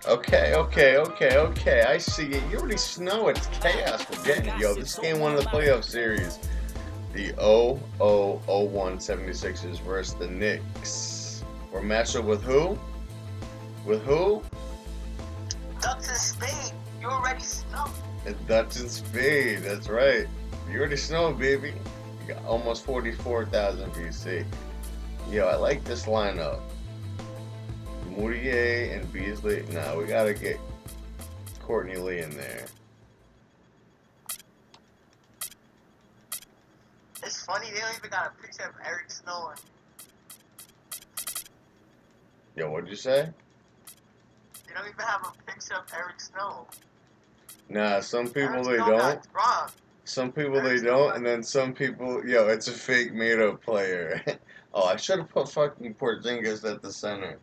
Okay. I see it. You already know it's chaos. We're getting it. Yo, this is game one of the playoff series. The 0001 76ers versus the Knicks. We're matched up with who? With who? Ducks and Spade. You already know. It's Dutch and Spade. That's right. You already know, baby. You got almost 44,000 VC. Yo, I like this lineup. Moutier and Beasley. Nah, we gotta get Courtney Lee in there. It's funny, they don't even got a picture of Eric Snow. Yo, what'd you say? They don't even have a picture of Eric Snow. Nah, some people Eric they Snow don't. got dropped. Some people Eric they Snow don't, got- and then some people, yo, it's a fake made-up player. Oh, I should have put fucking Porzingis at the center.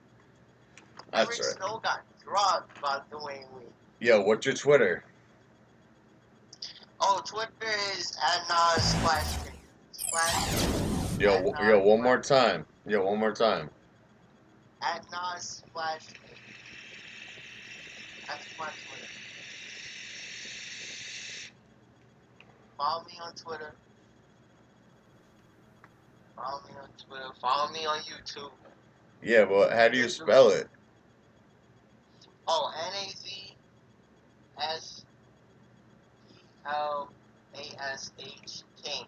That's Eric right. Snow got dropped by Dwayne Wade. Yo, what's your Twitter? Oh, Twitter is @Nas /. Yo, one more time. Yo, one more time. @Nas /. That's my Twitter. Follow me on Twitter. Follow me on Twitter. Follow me on YouTube. Yeah, but how do you spell it? Oh, NAZSPLASHKING.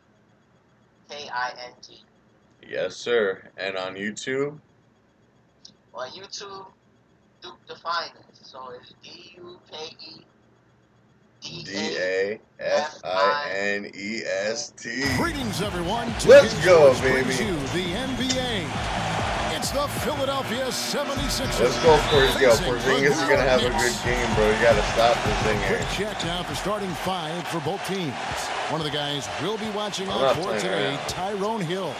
Yes, sir. And on YouTube? On YouTube, Duke the Finest. So it's DAFINEST. Greetings, everyone. Let's Today's go, Sports brings baby. you the NBA. It's the Philadelphia 76ers. Let's go for it. Yo, facing Porzingis is the gonna have a Knicks. good game, bro. You gotta stop this thing Quick here. check now for starting five for both teams. One of the guys we'll be watching I'm out not for playing today, around. Tyrone Hill.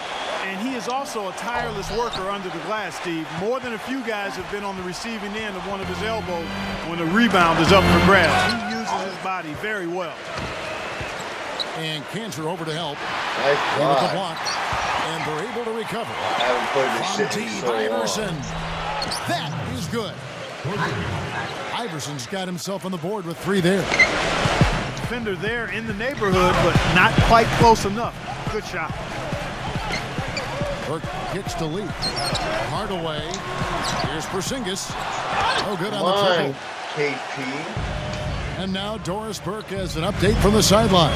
And he is also a tireless worker under the glass, Steve. More than a few guys have been on the receiving end of one of his elbows when the rebound is up for grabs. He uses his body very well. And Cantor over to help. Nice With the block. block. And they're able to recover. I haven't played this shit in Monty so long. Iverson. That is good. Iverson's got himself on the board with three there. Defender there in the neighborhood, but not quite close enough. Good shot. Burke gets to lead. Hardaway. Here's Porzingis. Oh, good on the Come on, triple. KP. And now Doris Burke has an update from the sidelines.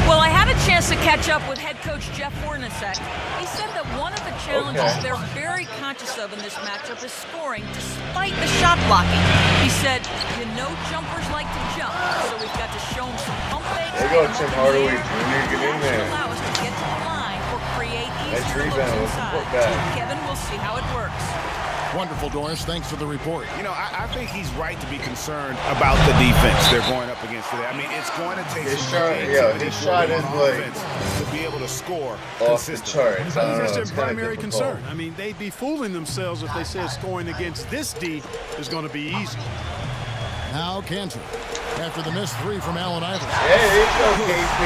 Well, I had a chance to catch up with head coach Jeff Hornacek. He said that one of the challenges they're very conscious of in this matchup is scoring despite the shot blocking. He said, you know jumpers like to jump, so we've got to show them some pump fakes. There you go, and Tim them Hardaway there. Jr. Get in That there. should allow us to get to the line or create Nice easier rebound with looks the inside. putback. Kevin, we'll see how it works. Wonderful, Doris. Thanks for the report. You know, I think he's right to be concerned about the defense they're going up against today. I mean, it's going to take His some shot- creativity yeah, his shot from is the like offense to be able to score Off the consistently. charts. I That's don't know. their It's kind of primary difficult. concern. I mean, they'd be fooling themselves if they said scoring against this D is going to be easy. Now Cantor. After the missed three from Allen Iverson. Hey, there you go, KP.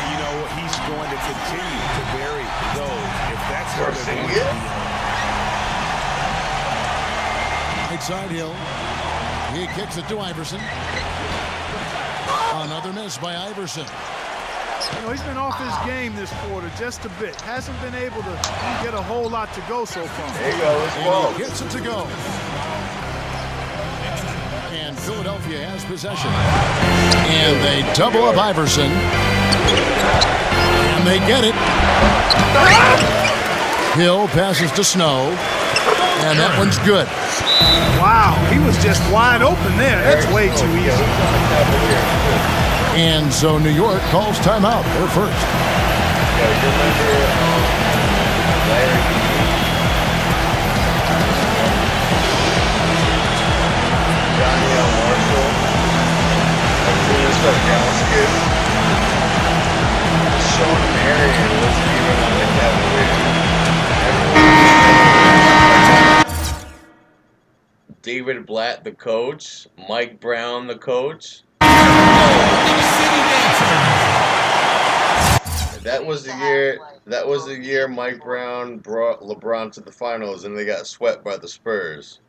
You know, he's going to continue to vary those if that's where they're going to Porzingis? be. Right side Hill. He kicks it to Iverson. Another miss by Iverson. You know, he's been off his game this quarter just a bit. Hasn't been able to get a whole lot to go so far. There you go, let's And go. he gets it to go. And Philadelphia has possession. And they double up Iverson. And they get it. Hill passes to Snow. And that one's good. Wow, he was just wide open there. That's way too easy. And so New York calls timeout. They're first. Yeah, you remember Larry? Johnny L. Marshall. Arturas Sarkowskis. Sean Marion wasn't even on the Cavaliers. David Blatt, the coach. Mike Brown, the coach. That was the year. That was the year Mike Brown brought LeBron to the finals, and they got swept by the Spurs.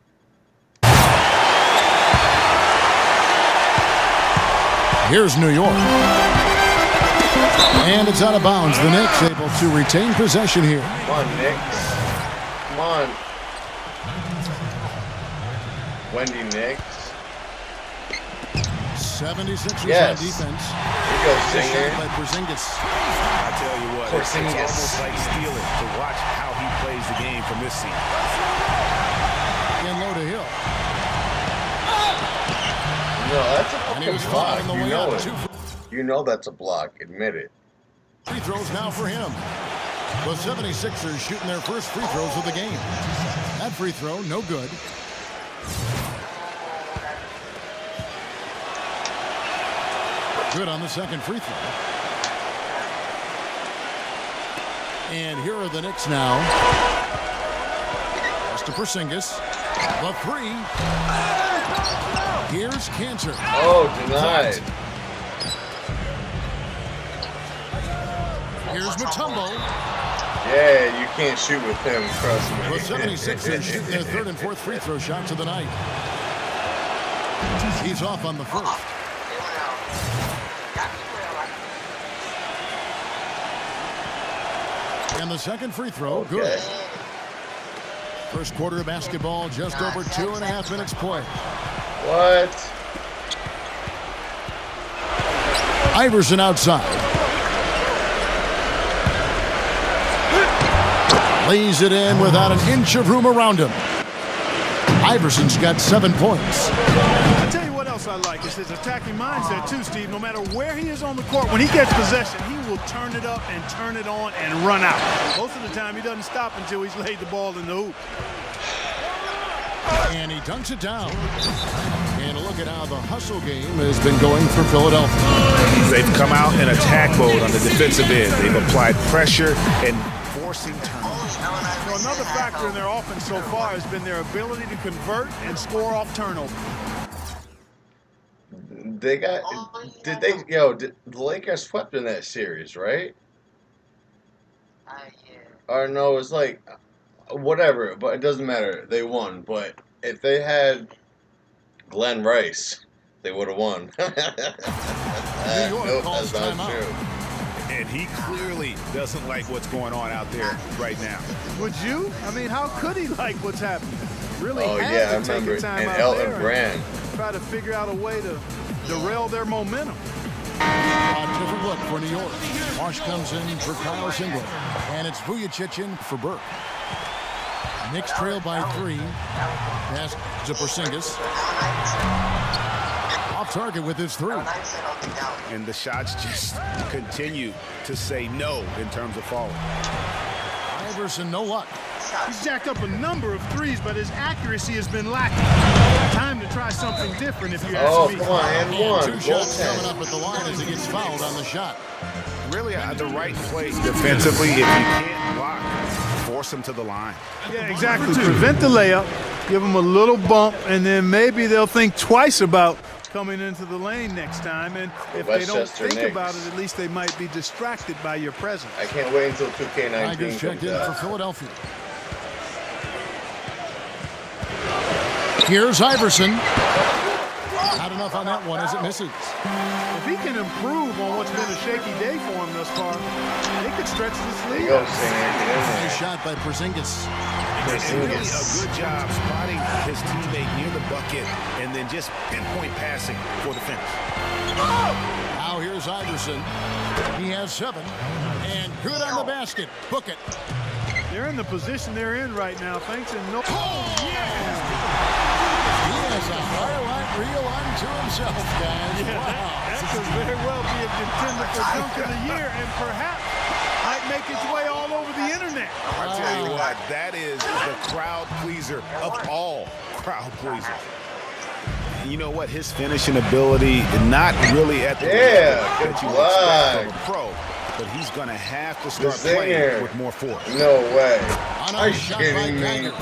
Here's New York. And it's out of bounds. The Knicks able to retain possession here. Come on, Knicks. Come on. Wendy Knicks. 76ers Yes. on defense. Here you go, Singer. By Porzingis. I tell you what, it's Porzingis. almost like stealing to watch how he plays the game from this seat. And low to Hill. No, that's a And he fucking was block. fouled on the You way know out. it. 2 You know that's a block. Admit it. free throws now for him. The 76ers shooting their first free throws of the game. That free throw, no good. Good on the second free throw. And here are the Knicks now. Pass to Porzingis. The three. Here's Cantor. Oh, denied. Here's Mutombo. Yeah, you can't shoot with him, trust me. The 76ers shooting their third and fourth free throw shots of the night. He's off on the first. And the second free throw, good. First quarter of basketball, just over 2.5 minutes play. What? Iverson outside. Lays it in without an inch of room around him. Iverson's got 7 points. I tell you what else I like is his attacking mindset too, Steve. No matter where he is on the court, when he gets possession, he will turn it up and turn it on and run out. Most of the time, he doesn't stop until he's laid the ball in the hoop. And he dunks it down. And look at how the hustle game has been going for Philadelphia. They've come out in attack mode on the defensive end. They've applied pressure and forcing turnovers. So another factor in their offense so far has been their ability to convert and score off turnover. They got. Did the Lakers swept in that series, right? Or no, it's like whatever, but it doesn't matter. They won, but if they had Glenn Rice, they would have won. New York Nope, calls that's not timeout. true. And he clearly doesn't like what's going on out there right now. Would you? I mean, how could he like what's happening? Really Oh had yeah, I to take remember. a time And out Elton there Brand. and try to figure out a way to derail their momentum. A different look for New York. Marsh comes in for Kyle Singler. And it's Vujacic in for Burke. Knicks trail by 3. Pass to Porzingis. Off target with his 3. And the shots just continue to say no in terms of falling. Iverson, no luck. He's jacked up a number of threes, but his accuracy has been lacking. Time to try something different if you ask Oh, me. come on, and And one. 2 shots coming Goaltend. up at the line as he gets fouled on the shot. Really at the right place defensively. If you can't block, force him to the line. Yeah, exactly. Prevent the layup, give them a little bump, and then maybe they'll think twice about coming into the lane next time. And if they don't Westchester think Knicks. about it, at least they might be distracted by your presence. I can't wait until 2K19 Tigers checked comes in for out. Philadelphia. Here's Iverson. Not enough on that one as it misses. If he can improve on what's been a shaky day for him thus far, they could stretch this There you lead. go, Singer. Get in Nice there. shot by Porzingis. And really a good job spotting his teammate near the bucket and then just pinpoint passing for the finish. Now here's Iverson. He has 7. And good on the basket. Book it. They're in the position they're in right now, thanks in no. He has a highlight reel unto himself, guys. Wow. That could very well be a contender for dunk of the year, and perhaps might make its way all over the internet. I tell you what, that is the crowd pleaser of all crowd pleasers. You know what? His finishing ability, not really at the Yeah, level good that you block. expect from a pro, but he's going to have to start Singer. playing with more force. No way. On Are a you shot by kidding me? Geiger.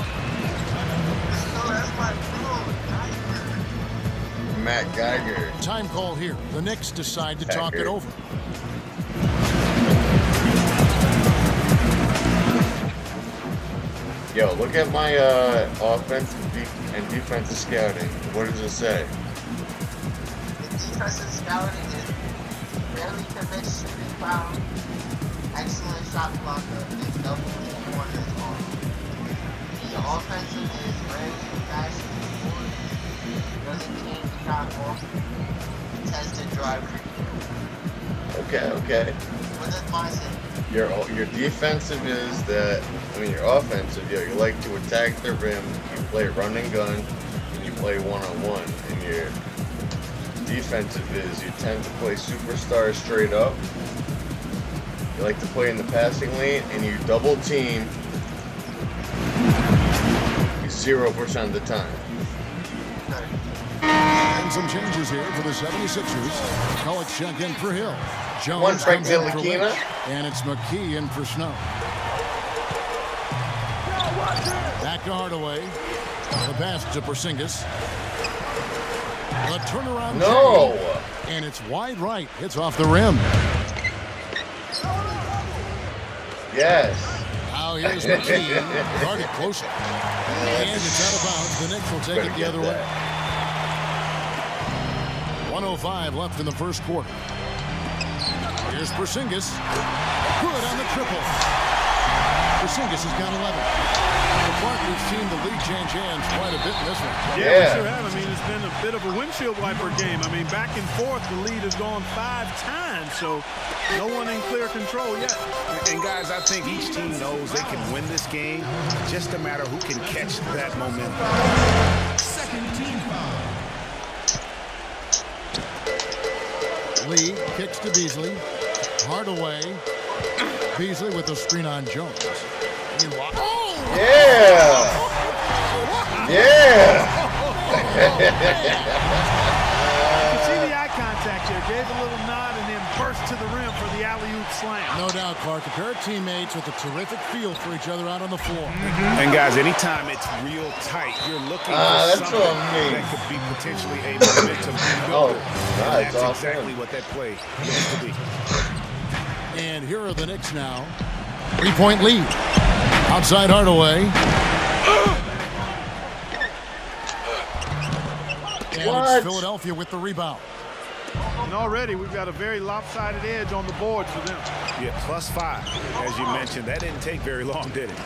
Matt Geiger. Time call here. The Knicks decide to talk it Geiger. over. Yo, look at my offensive and defensive scouting. What does it say? defensive scouting is rarely commits shooting foul, excellent shot blocker, and double team corners on. The offensive is rarely flashy, doesn't change the shot off, tends to drive. Okay. With this mindset. Your defensive is that, your offensive, you like to attack the rim, you play run and gun, and you play one-on-one. And your defensive is you tend to play superstars straight up. You like to play in the passing lane, and you double team 0% of the time. And some changes here for the 76ers. McCulloch check in for Hill. Jones One Frank comes in for Ntilikina. Lynch, and it's McKee in for Snow. Back to Hardaway. The pass to Porzingis. The turnaround. No! Jay, and it's wide right. It's off the rim. Yes. Now here's McKee. Guarded closer. And it's out of bounds. The Knicks will take it the other way. 1:05 left in the first quarter. Here's Porzingis. Good on the triple. Porzingis has got 11. The Clark, we've seen the lead change hands quite a bit in this one. Yeah, we sure have. It's been a bit of a windshield wiper game. Back and forth, the lead has gone 5 times, so no one in clear control yet. And guys, I think each team knows they can win this game. Just a matter who can catch that momentum. Second team foul. Lee kicks to Beasley. Hardaway. Beasley with the screen on Jones. Yeah! You see the eye contact there. Gave a little nod and then burst to the rim for the alley-oop slam. No doubt, Clark. A pair of teammates with a terrific feel for each other out on the floor. And guys, anytime it's real tight, you're looking for that's something what I mean. that could be potentially a momentum builder. And it's that's awesome. exactly what that play needs to be. And here are the Knicks now. 3-point lead. Outside Hardaway. And it's Philadelphia with the rebound. And already we've got a very lopsided edge on the board for them. Yeah, +5. As you mentioned, that didn't take very long, did it?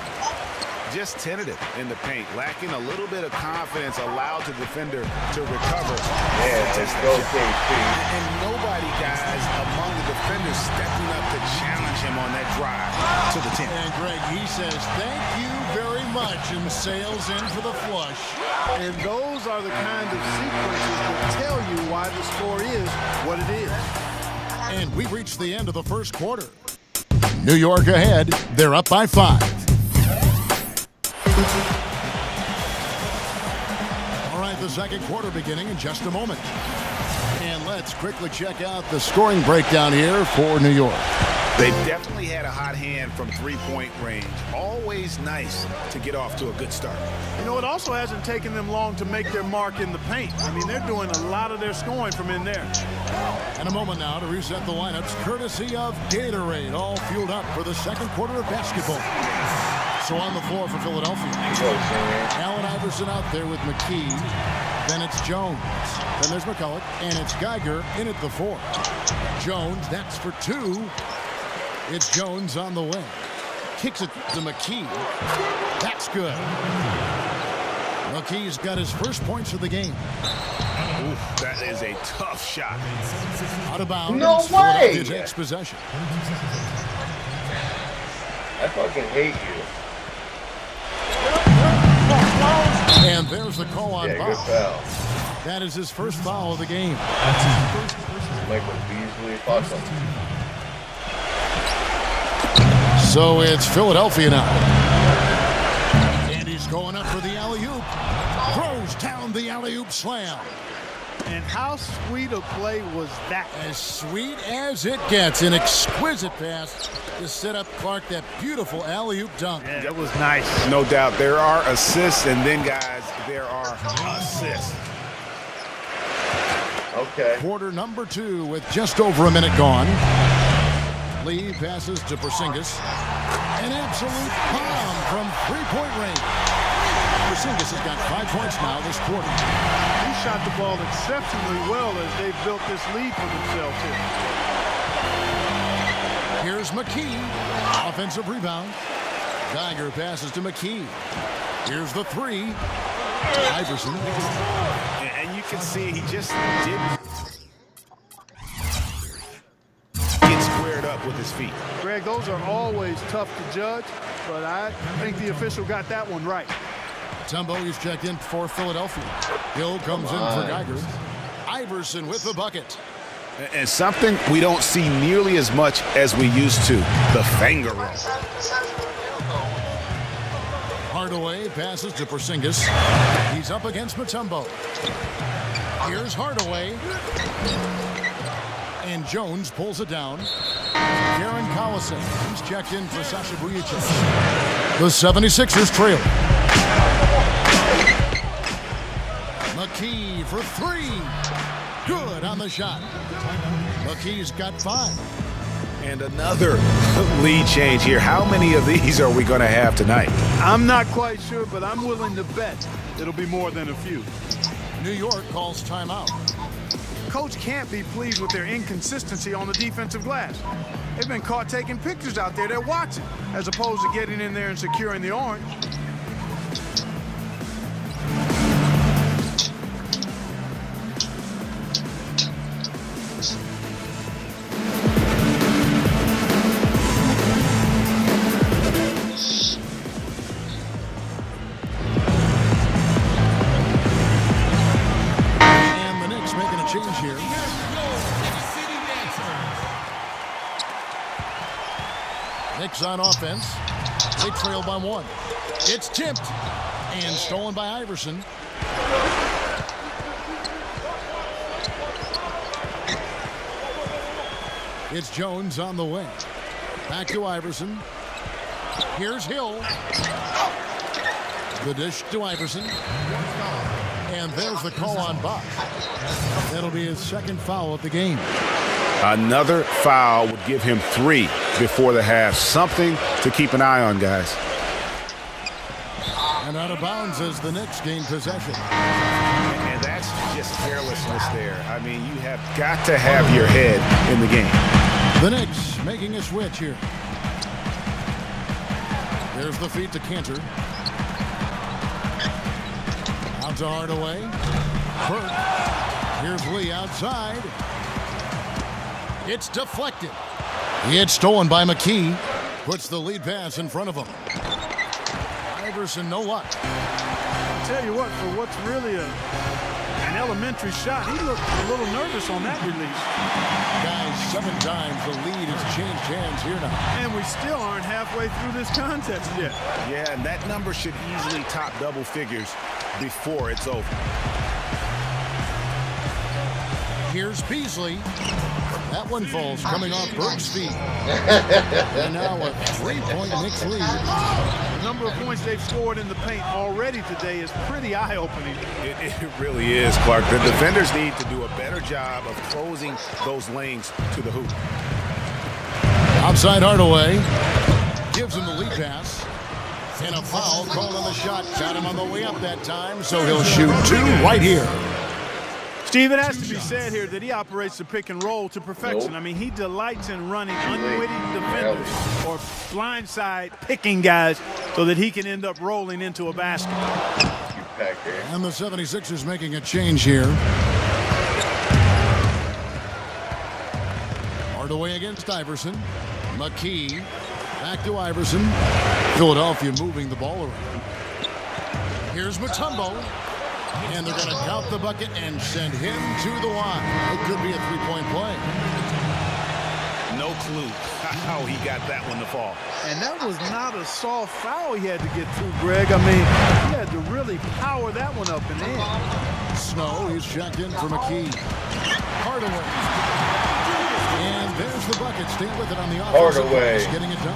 Just tentative in the paint, lacking a little bit of confidence, allowed the defender to recover. Yeah, let's go, KP. And nobody, guys, among the defenders stepping up to challenge him on that drive to the 10. And Greg, he says, thank you very much, and sails in for the flush. And those are the kind of sequences that tell you why the score is what it is. And we've reached the end of the first quarter. New York ahead. They're up by 5. All right, the second quarter beginning in just a moment. And let's quickly check out the scoring breakdown here for New York. They definitely had a hot hand from three-point range. Always nice to get off to a good start. It also hasn't taken them long to make their mark in the paint. They're doing a lot of their scoring from in there. And a moment now to reset the lineups, courtesy of Gatorade, all fueled up for the second quarter of basketball. So on the floor for Philadelphia. Allen Iverson out there with McKee. Then it's Jones. Then there's McCulloch. And it's Geiger in at the 4. Jones, that's for 2. It's Jones on the wing. Kicks it to McKee. That's good. McKee's got his first points of the game. Ooh, that is a tough shot. Out of bounds. No way! Philadelphia takes possession. I fucking hate you. And there's the call on Yeah, foul. good foul. That is his first foul of the game. Michael Beasley, fuck him. So it's Philadelphia now. And he's going up for the alley-oop. Throws down the alley-oop slam. And how sweet a play was that? As sweet as it gets. An exquisite pass to set up Clark that beautiful alley-oop dunk. Yeah, that was nice. No doubt. There are assists, and then, guys, there are assists. Okay. Quarter number 2 with just over a minute gone. Lee passes to Porzingis. An absolute bomb from 3-point range. Porzingis has got 5 points now this quarter. He shot the ball exceptionally well as they've built this lead for themselves here. Here's McKee. Offensive rebound. Geiger passes to McKee. Here's the 3. Iverson. And you can see he just didn't get squared up with his feet. Greg, those are always tough to judge, but I think the official got that one right. Mutombo is checked in for Philadelphia. Hill comes in for Geiger. Iverson with the bucket. And something we don't see nearly as much as we used to, the finger roll. Hardaway passes to Porzingis. He's up against Mutombo. Here's Hardaway. And Jones pulls it down. Darren Collison. He's checked in for Sasha Vujacic. The 76ers trail. McKee for 3. Good on the shot. McKee's got 5. And another lead change here. How many of these are we going to have tonight? I'm not quite sure, but I'm willing to bet it'll be more than a few. New York calls timeout. Coach can't be pleased with their inconsistency on the defensive glass. They've been caught taking pictures out there. They're watching, as opposed to getting in there and securing the orange. Knicks on offense. They trail by 1. It's tipped and stolen by Iverson. It's Jones on the wing. Back to Iverson. Here's Hill. The dish to Iverson. And there's the call on Bach. That'll be his second foul of the game. Another foul would give him 3 before the half. Something to keep an eye on, guys. And out of bounds as the Knicks gain possession. And that's just carelessness there. I mean, you have got to have your head in the game. The Knicks making a switch here. There's the feed to Cantor. Out to Hardaway. Burke. Here's Lee outside. It's deflected. It's stolen by McKee. Puts the lead pass in front of him. Iverson, no luck. I'll tell you what, for what's really an elementary shot, he looked a little nervous on that release. Guys, 7 times the lead has changed hands here now. And we still aren't halfway through this contest yet. Yeah, and that number should easily top double figures before it's over. Here's Beasley. That one falls coming off Burke's feet. And now a 3-point Knicks lead. The number of points they've scored in the paint already today is pretty eye-opening. It really is, Clark. The defenders need to do a better job of closing those lanes to the hoop. Outside Hardaway. Gives him the lead pass. And a foul called on the shot. Got him on the way up that time, so he'll shoot 2 right here. Steve, it has to be said here that he operates the pick and roll to perfection. Nope. I mean, he delights in running unwitting defenders or blindside picking guys so that he can end up rolling into a basket. And the 76ers making a change here. Hardaway against Iverson. McKee back to Iverson. Philadelphia moving the ball around. Here's Mutombo. And they're going to count the bucket and send him to the line. It could be a 3-point play. No clue how he got that one to fall. And that was not a soft foul he had to get through, Greg. I mean, he had to really power that one up and in. Snow is checked in for McKee. Hardaway. And there's the bucket. Stay with it on the offensive glass, getting it done.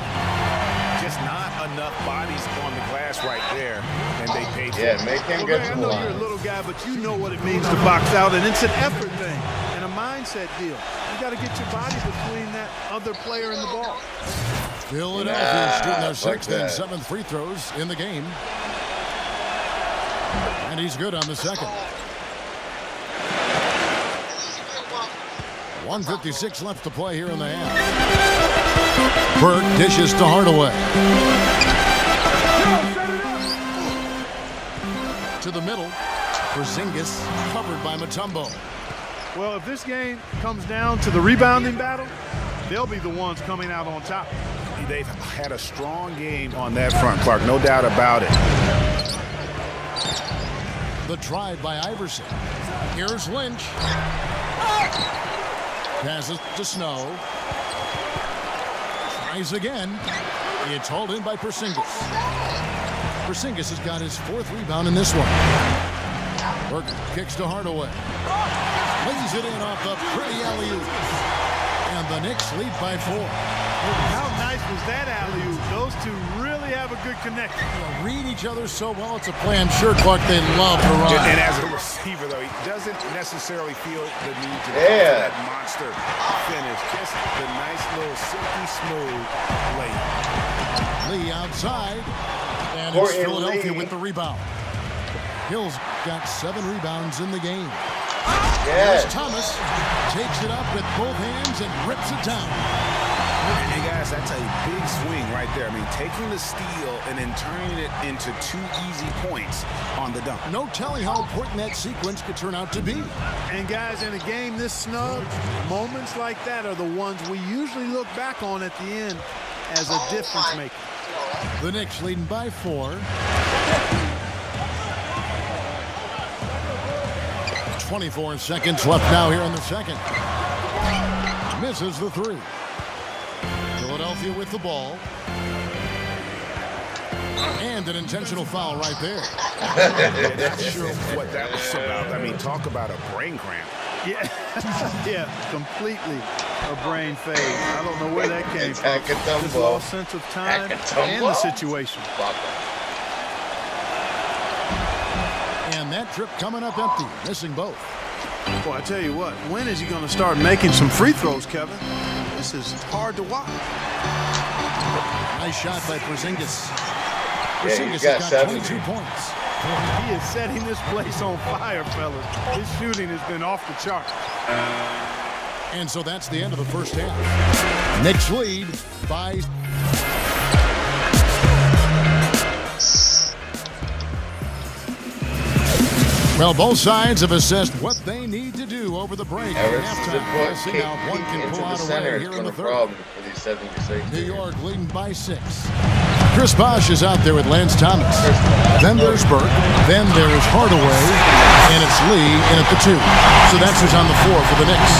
Just not enough bodies on the glass right there, and they paid for Yeah, it. make him Well, get Greg, I to the know you're a line. little guy, but you know what it means to box out, and it's an effort thing and a mindset deal. You got to get your body between that other player and the ball. Philadelphia shooting their fuck 6th and that. 7th free throws in the game. And he's good on the second. 1:56 left to play here in the half. Burke dishes to Hardaway. To the middle. Porzingis covered by Mutombo. Well, if this game comes down to the rebounding battle, they'll be the ones coming out on top. They've had a strong game on that front, Clark. No doubt about it. The drive by Iverson. Here's Lynch. Passes to Snow. Tries again. It's hauled in by Porzingis. Porzingis has got his 4th rebound in this one. Burke kicks to Hardaway. Lays it in off the pretty alley-oop. And the Knicks lead by 4. How nice was that alley-oop? Those two really have a good connection. They'll read each other so well. It's a play I'm sure, Clark, they love to run. And as a receiver, though, he doesn't necessarily feel the need to go for that monster finish. Just the nice little silky smooth lay. Lee outside. And it's Philadelphia with the rebound. Hill's got 7 rebounds in the game. Here's Thomas. Takes it up with both hands and rips it down. Hey, guys, that's a big swing right there. I mean, taking the steal and then turning it into 2 easy points on the dunk. No telling how important that sequence could turn out to be. And, guys, in a game this snug, moments like that are the ones we usually look back on at the end as a difference maker. The Knicks leading by 4. 24 seconds left now here in the second. Misses the 3. Philadelphia with the ball. And an intentional foul right there. Not sure what that was about. I mean, talk about a brain cramp. Yeah, yeah, completely a brain fade. I don't know where that came from. Just lost sense of time and the situation. And that trip coming up empty, missing both. Boy, I tell you what, when is he going to start making some free throws, Kevin? This is hard to watch. Nice shot by Porzingis. Porzingis has got 22 points. He is setting this place on fire, fellas. His shooting has been off the chart. And so that's the end of the first half. Knicks lead by... Well, both sides have assessed what they need to do over the break. Halftime. We'll see how one can pull out away here in the third. For these 76 New York leading by 6. Chris Bosh is out there with Lance Thomas. Then there's Burke. Then there's Hardaway. And it's Lee in at the 2. So that's who's on the floor for the Knicks.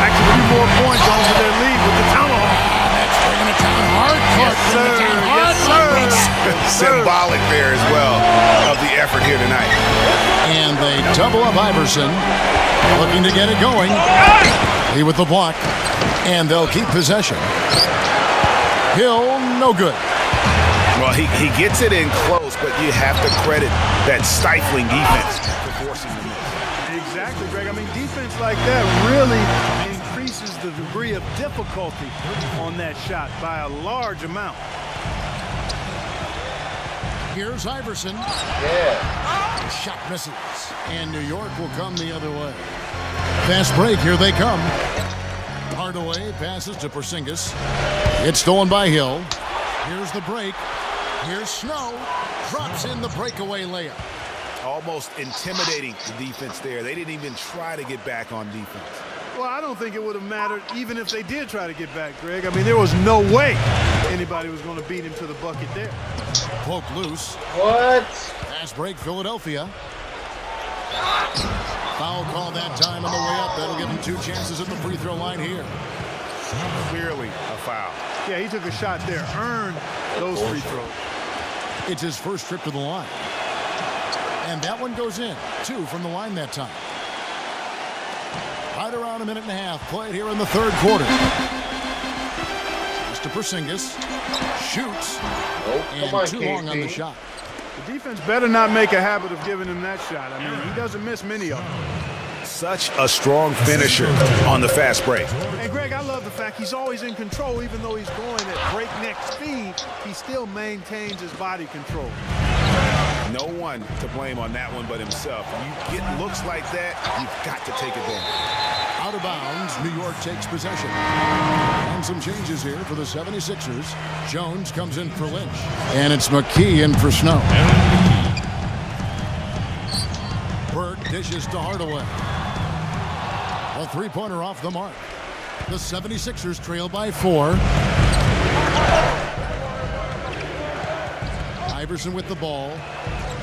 Back to 3 more points over their lead with the tomahawk. That's bringing it down hard. Yes, sir. Yes, sir. Symbolic there as well of the effort here tonight. And they double up Iverson, looking to get it going. Lee with the block, and they'll keep possession. Hill, no good. Well, he gets it in close, but you have to credit that stifling defense for forcing the miss. Exactly, Greg. I mean, defense like that really increases the degree of difficulty on that shot by a large amount. Here's Iverson. Yeah. The shot misses, and New York will come the other way. Fast break, here they come. Hardaway passes to Porzingis. It's stolen by Hill. Here's the break. Here's Snow. Drops in the breakaway layup. Almost intimidating the defense there. They didn't even try to get back on defense. Well, I don't think it would have mattered even if they did try to get back, Greg. I mean, there was no way anybody was going to beat him to the bucket there. Poke loose. What? Fast break, Philadelphia. Foul call that time on the way up. That'll give him 2 chances at the free throw line here. Clearly a foul. Yeah, he took a shot there, earned those free throws. It's his first trip to the line. And that one goes in. 2 from the line that time. Right around a minute and a half played here in the third quarter. Mr. Porzingis shoots. And come on, too long on the shot. The defense better not make a habit of giving him that shot. I mean, he doesn't miss many of them. Such a strong finisher on the fast break. And Greg, I love the fact he's always in control. Even though he's going at breakneck speed, he still maintains his body control. No one to blame on that one but himself. You get looks like that, you've got to take advantage. Out of bounds, New York takes possession. And some changes here for the 76ers. Jones comes in for Lynch. And it's McKee in for Snow. Burke dishes to Hardaway. A three-pointer off the mark. The 76ers trail by 4. Iverson with the ball.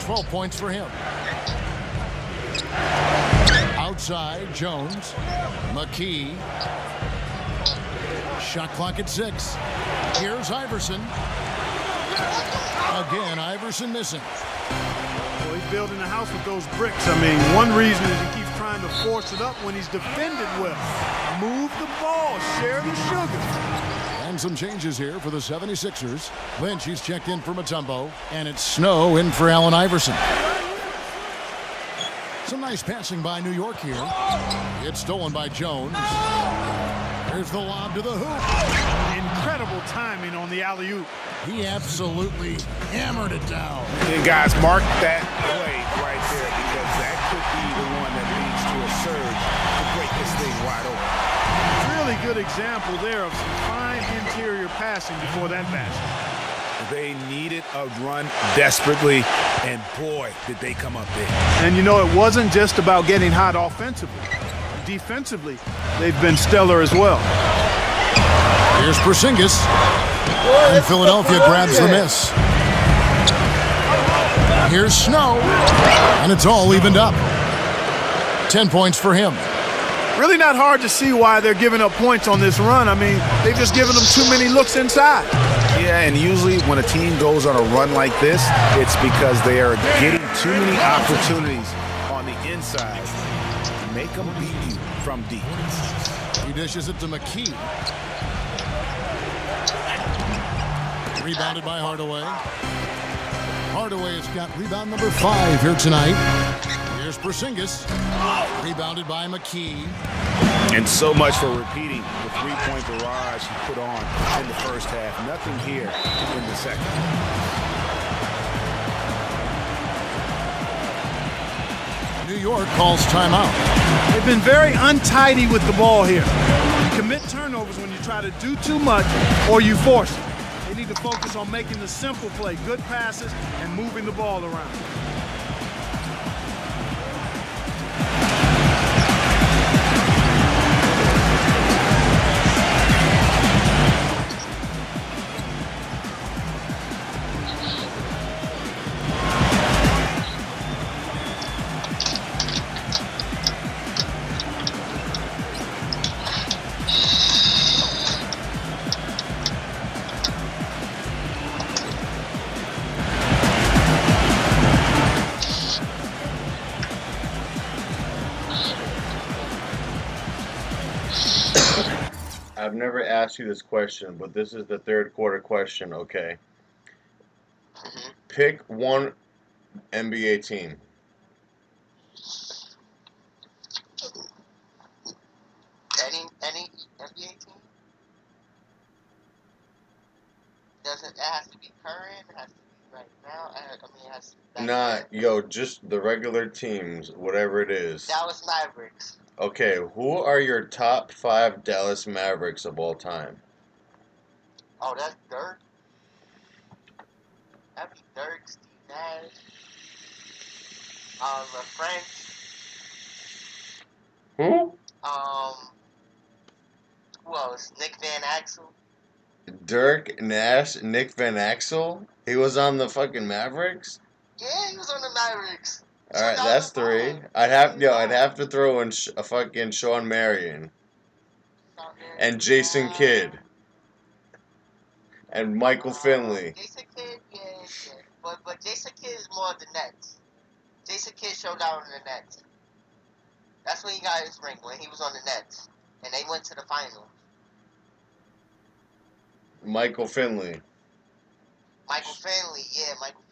12 points for him. Outside, Jones. McKee. Shot clock at 6. Here's Iverson. Again, Iverson missing. Well, he's building a house with those bricks. I mean, one reason is he keeps trying to force it up when he's defended well. Move the ball. Share the sugar. And some changes here for the 76ers. Lynch, he's checked in for Mutombo. And it's Snow in for Allen Iverson. Some nice passing by New York here. It's stolen by Jones. Here's the lob to the hoop. Incredible timing on the alley-oop. He absolutely hammered it down. And guys, mark that play right there because that could be the one that leads to a surge to break this thing wide open. Really good example there of some fine interior passing before that basket. They needed a run desperately, and boy, did they come up big. And you know, it wasn't just about getting hot offensively. Defensively, they've been stellar as well. Here's Porzingis. And Philadelphia grabs the miss. Here's Snow. And it's all evened up. 10 points for him. Really not hard to see why they're giving up points on this run. I mean, they've just given them too many looks inside. Yeah, and usually when a team goes on a run like this, it's because they are getting too many opportunities on the inside to make them beat you from deep. He dishes it to McKee. Rebounded by Hardaway. Hardaway has got rebound number 5 here tonight. Here's Porzingis. Rebounded by McKee. And so much for repeating the three-point barrage he put on in the first half. Nothing here in the second. New York calls timeout. They've been very untidy with the ball here. You commit turnovers when you try to do too much or you force it. They need to focus on making the simple play, good passes, and moving the ball around. I've never asked you this question, but this is the third quarter question, okay? Pick one NBA team. Any NBA team? It has to be current? It has to be right now? It has to be Nah, yo, just the regular teams, whatever it is. Dallas Mavericks. Okay, who are your top 5 Dallas Mavericks of all time? Oh, that's Dirk. That'd be Dirk, Steve Nash, the French. Who? Who else? Nick Van Axel. Dirk, Nash, Nick Van Axel? He was on the fucking Mavericks? Yeah, he was on the Mavericks. All right, that's 3. I'd have to throw in a fucking Sean Marion and Jason Kidd and Michael Finley. Jason Kidd, yeah. But Jason Kidd is more of the Nets. Jason Kidd showed out on the Nets. That's when he got his ring, when he was on the Nets, and they went to the finals. Michael Finley. Michael Finley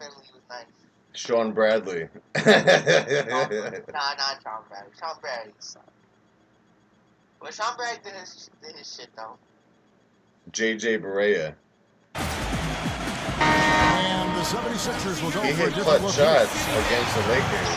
was nice. Sean Bradley. Nah, not Sean Bradley. Sean Bradley sucked. But Sean Bradley did his shit, though. JJ Barea. And the 76ers will go He for a hit different clutch look. shots against the Lakers.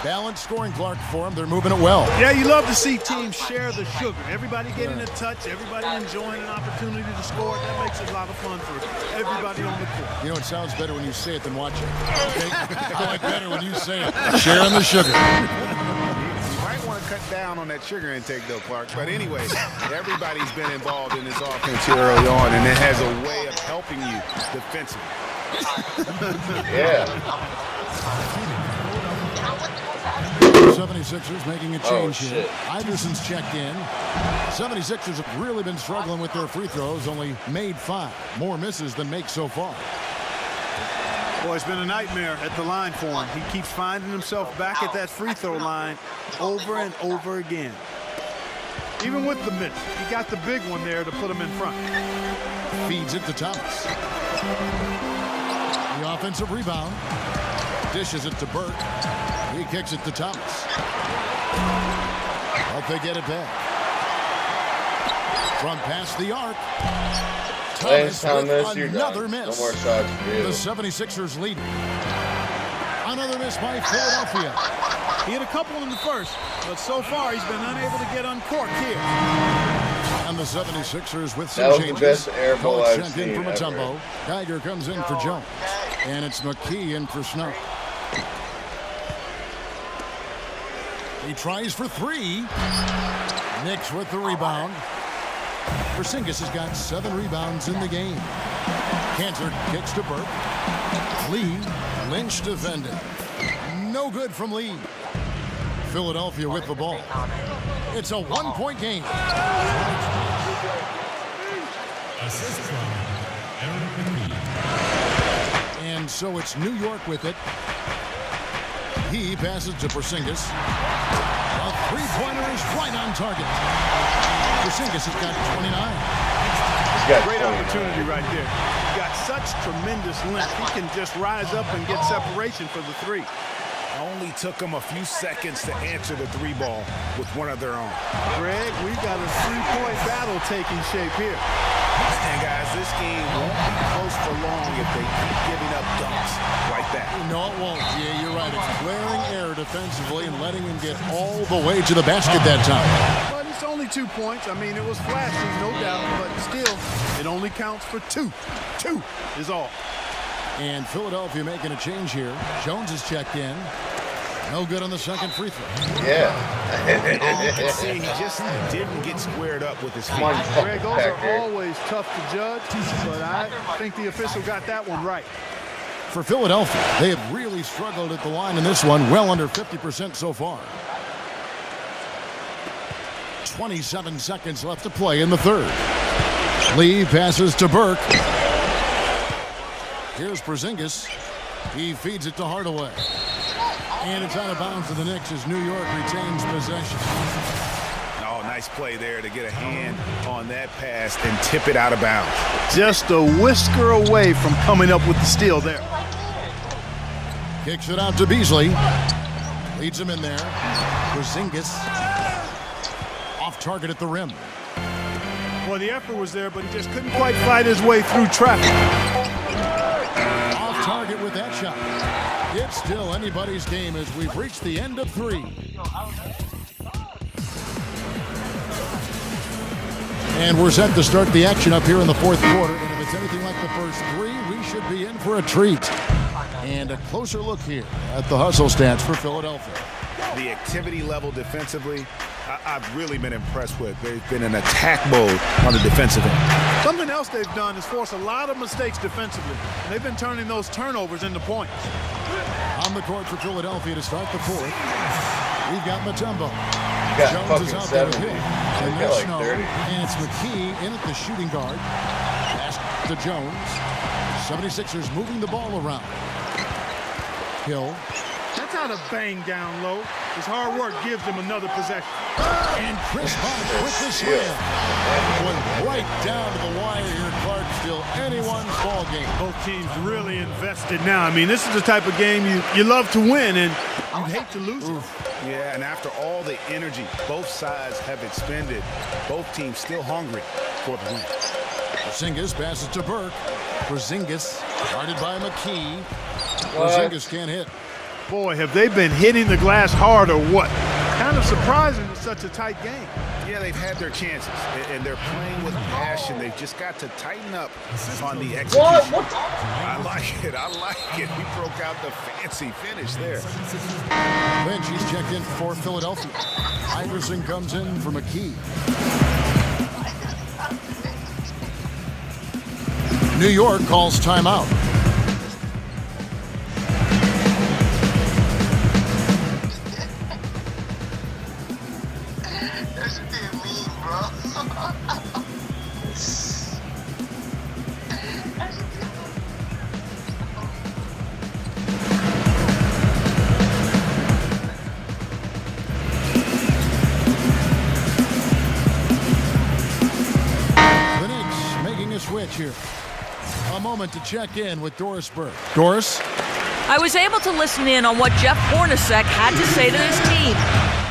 Balanced scoring, Clark, for them. They're moving it well. Yeah, you love to see teams share the sugar. Everybody getting a touch, everybody enjoying an opportunity to score. That makes it a lot of fun for everybody on the court. You know, it sounds better when you say it than watch it. Okay? I like better when you say it. Sharing the sugar. You might want to cut down on that sugar intake, though, Clark. But anyway, everybody's been involved in this offense here early on, and it has a way of helping you defensively. Yeah. 76ers making a change here. Shit. Iverson's checked in. 76ers have really been struggling with their free throws, only made 5. More misses than makes so far. Boy, it's been a nightmare at the line for him. He keeps finding himself back at that free throw line over and over again. Even with the miss, he got the big one there to put him in front. Feeds it to Thomas. The offensive rebound. Dishes it to Burke. He kicks it to Thomas. Hope they get it back. From past the arc. Thomas with another miss. No more shots for you. The 76ers lead. Another miss by Philadelphia. He had a couple in the first, but so far he's been unable to get uncorked here. And the 76ers with That some was the changes. best air ball Coach I've sent in seen for ever. Mutombo. Geiger comes in for Jones. And it's McKee in for Snow. He tries for 3. Knicks with the rebound. Porzingis has got 7 rebounds in the game. Cantor kicks to Burke. Lee, Lynch defending. No good from Lee. Philadelphia with the ball. It's a 1-point game. Assist from Aaron McKee. And so it's New York with it. He passes to Porzingis. A three-pointer is right on target. Porzingis has got 29. He's got Great 29. opportunity right there. He got such tremendous length. He can just rise up and get separation for the 3. Only took them a few seconds to answer the 3 ball with one of their own. Greg, we've got a 3-point battle taking shape here. And guys, this game won't be close for long if they keep giving up dunks like that. No, it won't. Yeah, you're right. It's glaring error defensively and letting him get all the way to the basket that time. But it's only 2 points. I mean, it was flashy, no doubt, but still, it only counts for 2. 2 is all. And Philadelphia making a change here. Jones is checked in. No good on the second free throw. Yeah. You can see he just didn't get squared up with his feet. Come on, Greg, those are Packer. always tough to judge, but I think the official got that one right. For Philadelphia, they have really struggled at the line in this one, well under 50% so far. 27 seconds left to play in the third. Lee passes to Burke. Here's Porzingis. He feeds it to Hardaway. And it's out of bounds to the Knicks as New York retains possession. Oh, nice play there to get a hand on that pass and tip it out of bounds. Just a whisker away from coming up with the steal there. Kicks it out to Beasley. Leads him in there. Porzingis off target at the rim. Well, the effort was there, but he just couldn't quite fight his way through traffic. Off target with that shot. It's still anybody's game as we've reached the end of 3. And we're set to start the action up here in the fourth quarter. And if it's anything like the first 3, we should be in for a treat. And a closer look here at the hustle stats for Philadelphia. The activity level defensively, I've really been impressed with. They've been in attack mode on the defensive end. Something else they've done is force a lot of mistakes defensively. And they've been turning those turnovers into points. On the court for Philadelphia to start the fourth. We've got Mutombo. got Jones is fucking out there 70. with him. He And got there's like Snow. 30. And it's McKee in at the shooting guard. Pass to Jones. 76ers moving the ball around. Hill. That's how to bang down low. His hard work gives him another possession. And Chris Bosh with the slam. Going right down to the wire here, Clark. Still anyone's ball game. Both teams really invested now. I mean, this is the type of game you love to win, and you hate to lose it. Yeah, and after all the energy both sides have expended, both teams still hungry for the win. Porzingis passes to Burke. Porzingis, guarded by McKee. Porzingis can't hit. Boy, have they been hitting the glass hard or what? Kind of surprising in such a tight game. Yeah, they've had their chances, and they're playing with passion. They've just got to tighten up on the execution. What? I like it. I like it. He broke out the fancy finish there. Lynch, he's checked in for Philadelphia. Iverson comes in for McKee. New York calls timeout. That's being mean, bro. The Knicks making a switch here. A moment to check in with Doris Burke. Doris? I was able to listen in on what Jeff Hornacek had to say to his team.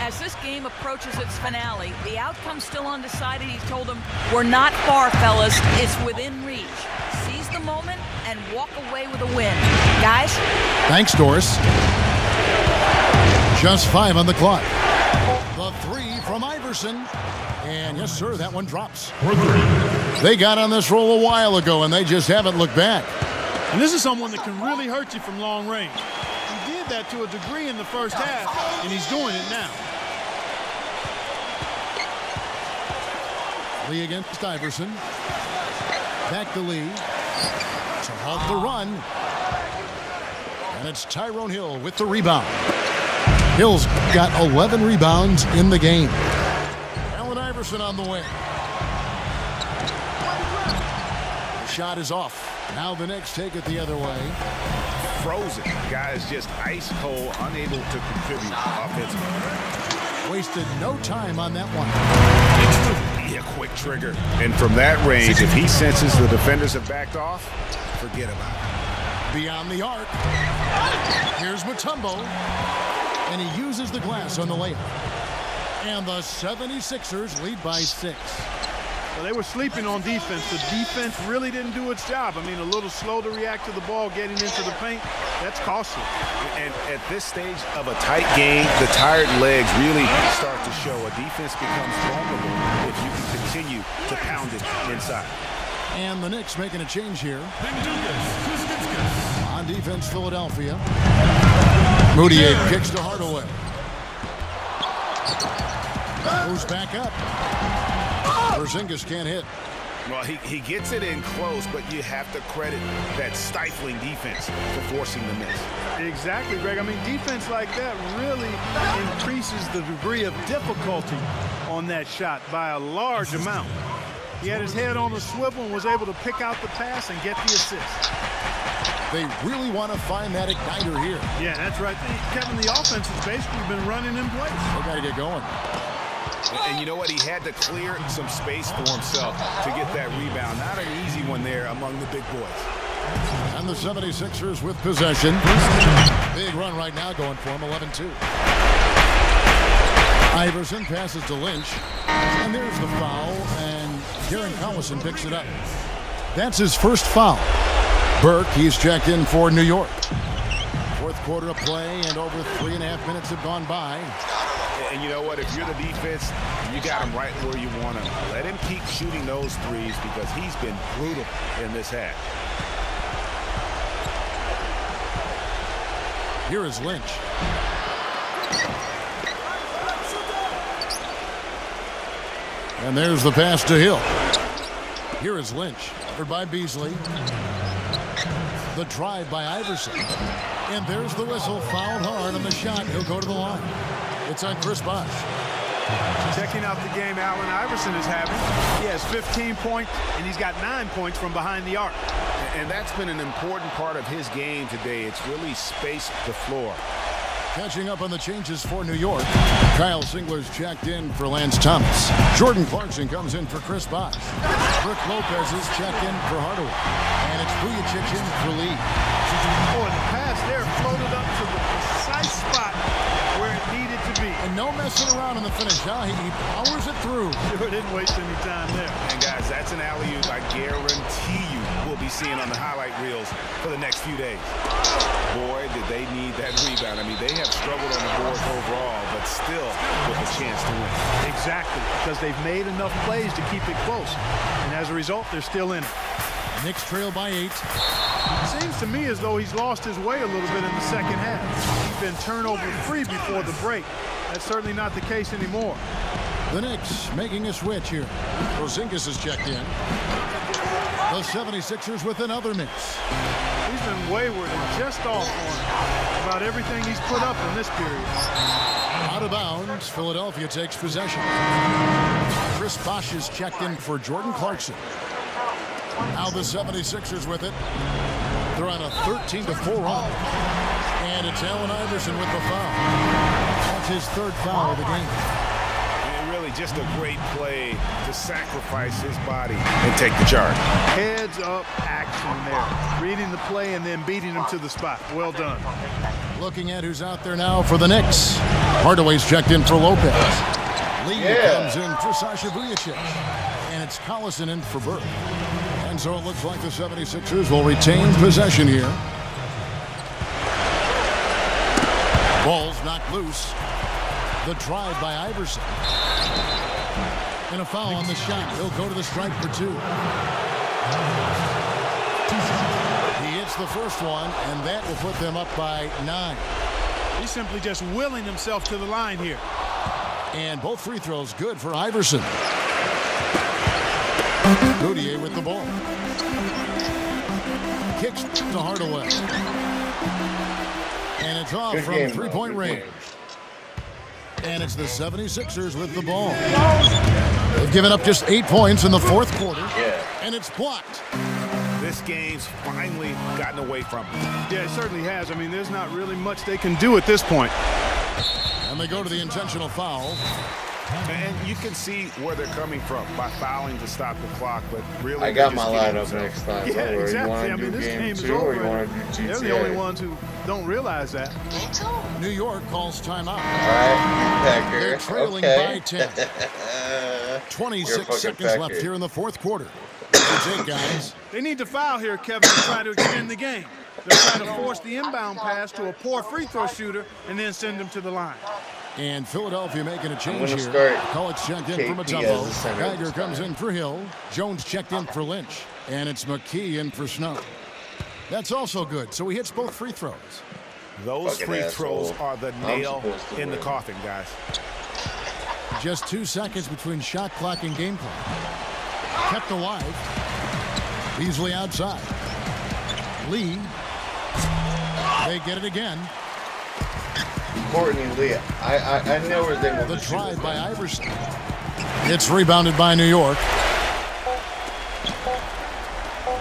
As this game approaches its finale, the outcome's still undecided. He told them, "We're not far, fellas. It's within reach. Seize the moment and walk away with a win. Guys?" Thanks, Doris. Just 5 on the clock. The 3 from Iverson. And yes, sir, that one drops. They got on this roll a while ago, and they just haven't looked back. And this is someone that can really hurt you from long range. He did that to a degree in the first half, and he's doing it now. Lee against Iverson. Back to Lee. To halt the run. And it's Tyrone Hill with the rebound. Hill's got 11 rebounds in the game. Allen Iverson on the way. The shot is off. Now the Knicks take it the other way. Frozen. Guys just ice cold, unable to contribute offensively. Wasted no time on that one. Yeah, quick trigger. And from that range, if he senses the defenders have backed off, forget about it. Beyond the arc. Here's Mutombo. And he uses the glass on the layup. And the 76ers lead by 6. Well, they were sleeping on defense. The defense really didn't do its job. I mean, a little slow to react to the ball getting into the paint. That's costly. And at this stage of a tight game, the tired legs really start to show. A defense becomes vulnerable if you can continue to pound it inside. And the Knicks making a change here. On defense, Philadelphia. Moutier kicks to Hardaway. Goes back up. Porzingis can't hit. Well, he gets it in close, but you have to credit that stifling defense for forcing the miss. Exactly, Greg. I mean, defense like that really increases the degree of difficulty on that shot by a large amount. He had his head on the swivel and was able to pick out the pass and get the assist. They really want to find that igniter here. Yeah, that's right. Kevin, the offense has basically been running in place. They got to get going. And you know what? He had to clear some space for himself to get that rebound. Not an easy one there among the big boys. And the 76ers with possession. Big run right now going for him, 11-2. Iverson passes to Lynch. And there's the foul, and Darren Collison picks it up. That's his first foul. Burke, he's checked in for New York. Fourth quarter of play, and over 3.5 minutes have gone by. And you know what? If you're the defense, you got him right where you want him. Let him keep shooting those threes because he's been brutal in this half. Here is Lynch. And there's the pass to Hill. Here is Lynch, covered by Beasley. The drive by Iverson. And there's the whistle, fouled hard on the shot. He'll go to the line. It's on Chris Bosh. Checking out the game Allen Iverson is having. He has 15 points, and he's got 9 points from behind the arc. And that's been an important part of his game today. It's really spaced the floor. Catching up on the changes for New York. Kyle Singler's checked in for Lance Thomas. Jordan Clarkson comes in for Chris Bosh. Brooke Lopez is checked in for Hardaway. And it's Vujacic in for Lee. Boy, the pass there floated up to the precise spot where it needed to be. And no No messing around in the finish, huh? He powers it through. Sure didn't waste any time there. And guys, that's an alley-oop I guarantee you we'll be seeing on the highlight reels for the next few days. Boy, did they need that rebound. I mean, they have struggled on the boards overall, but still with a chance to win. Exactly, because they've made enough plays to keep it close. And as a result, they're still in it. Knicks trail by 8. It seems to me as though he's lost his way a little bit in the second half. He's been turnover-free before the break. That's certainly not the case anymore. The Knicks making a switch here. Porzingis is checked in. The 76ers with another miss. He's been wayward and just off on about everything he's put up in this period. Out of bounds, Philadelphia takes possession. Chris Bosh is checked in for Jordan Clarkson. Now the 76ers with it. They're on a 13-4 run. And it's Allen Iverson with the foul. That's his third foul of the game. And really just a great play to sacrifice his body and take the charge. Heads up action there. Reading the play and then beating him to the spot. Well done. Looking at who's out there now for the Knicks. Hardaway's checked in for Lopez. Lee comes in for Sasha Vujacic. And it's Collison in for Burke. And so it looks like the 76ers will retain possession here. Ball's knocked loose. The drive by Iverson. And a foul on the shot. He'll go to the strike for 2. He hits the first one, and that will put them up by 9. He's simply just willing himself to the line here. And both free throws good for Iverson. Moutier with the ball. Kicks to Hardaway. And it's off from three-point range. And it's the 76ers with the ball. They've given up just 8 points in the fourth quarter. And it's blocked. This game's finally gotten away from them. Yeah, it certainly has. I mean, there's not really much they can do at this point. And they go to the intentional foul. And you can see where they're coming from by fouling to stop the clock, but really I got my lineup next time. Yeah, exactly. You want I to mean, do this game game is 2 over. or you want to do GTA? They're the only ones who don't realize that. Game 2? New York calls timeout. All right, They're Packer. trailing by 10. 26 seconds left here in the fourth quarter. That's it, guys. They need to foul here, Kevin, to try to extend the game. They're trying to force the inbound pass to a poor free throw shooter and then send him to the line. And Philadelphia making a change gonna here. start Collins checked in KP for as the Mutombo. center Geiger this comes time. in for Hill. Jones checked in for Lynch. And it's McKee in for Snow. That's also good. So he hits both free throws. Those Fucking free asshole. throws are the I'm nail supposed to in the win. coffin, guys. Just 2 seconds between shot clock and game clock. Kept alive. Beasley outside. Lee. They get it again. Courtney Lee. I know where they were. The drive by Iverson. It's rebounded by New York.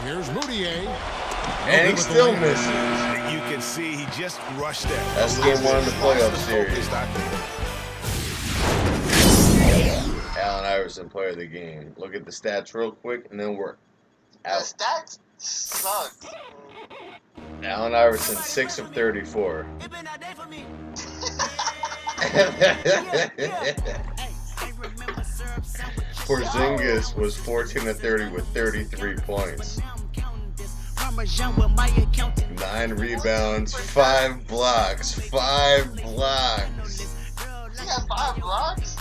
Here's Moutier. And he still misses. You can see he just rushed that. That's game 1 of the playoff series. Allen Iverson, player of the game. Look at the stats real quick, and then we're The out. stats suck. Allen Iverson, 6 of 34. Porzingis was 14 of 30 with 33 points. 9 rebounds, 5 blocks. 5 blocks. He got 5 blocks?